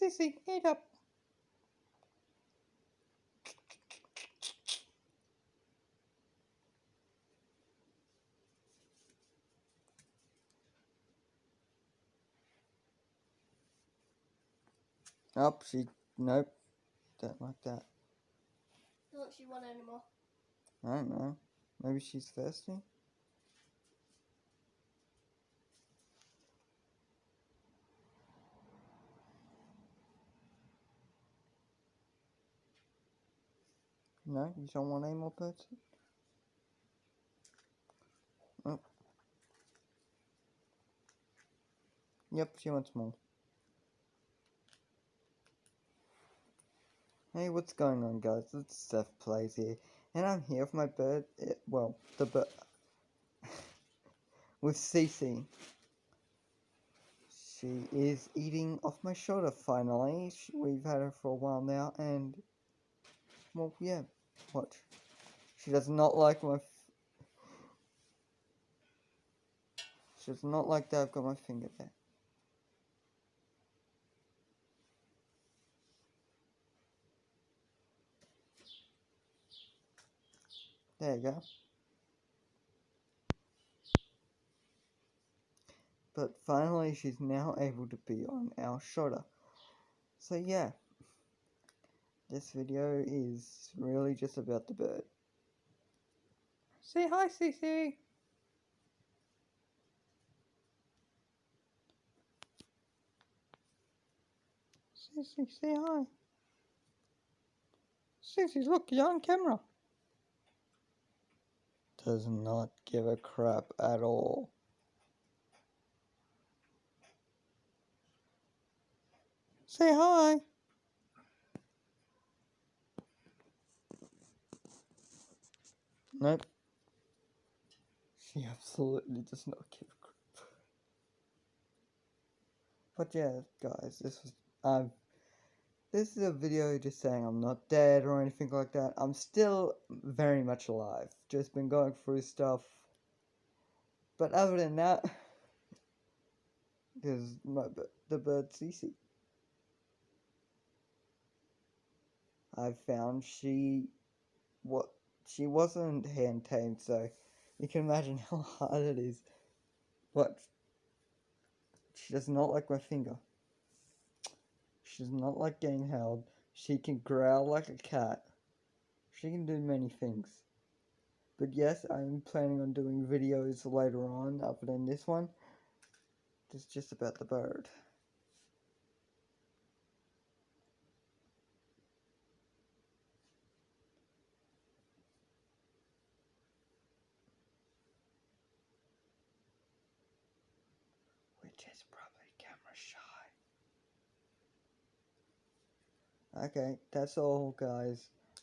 Ceecee, eat up. Nope, nope, don't like that. Doesn't she want anymore? I don't know. Maybe she's thirsty? No, you don't want any more birds? Oh. Yep, she wants more. Hey, what's going on, guys? It's Seth Plays here, and I'm here with my bird, the bird, with ceecee. She is eating off my shoulder, finally. We've had her for a while now, and, well, yeah, watch. She does not like she does not like that I've got my finger there. There you go. But finally, she's now able to be on our shoulder. So yeah, this video is really just about the bird. Say hi, ceecee. ceecee, say hi. ceecee, look, you're on camera. Does not give a crap at all. Say hi. Nope. She absolutely does not give a crap. But yeah, guys, this is a video just saying I'm not dead or anything like that. I'm still very much alive. Just been going through stuff. But other than that, because the bird ceecee, I found she wasn't hand tamed, so you can imagine how hard it is. But she does not like my finger. She does not like getting held. She can growl like a cat. She can do many things. But yes, I'm planning on doing videos later on, other than this one. It's just about the bird. Which is probably camera shy. Okay, that's all, guys.